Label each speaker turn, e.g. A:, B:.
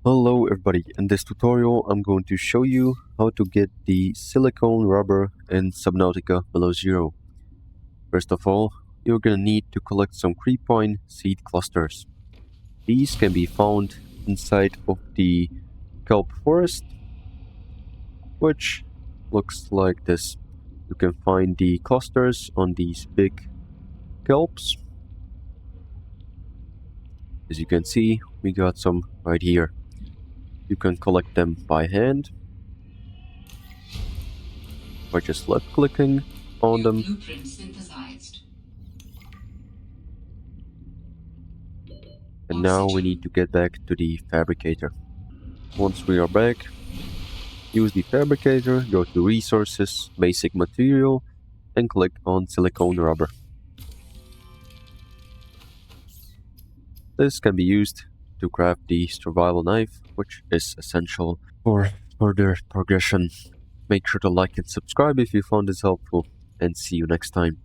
A: Hello everybody, in this tutorial I'm going to show you how to get the silicone rubber in Subnautica below zero. First of all, you're gonna need to collect some creepvine seed clusters. These can be found inside of the kelp forest, which looks like this. You can find the clusters on these big kelps. As you can see, we got some right here. You can collect them by hand by just left clicking on them. And now we need to get back to the fabricator. Once we are back, use the fabricator, go to resources, basic material, and click on silicone rubber. This can be used to craft the survival knife, which is essential for further progression. Make sure to like and subscribe if you found this helpful, and see you next time.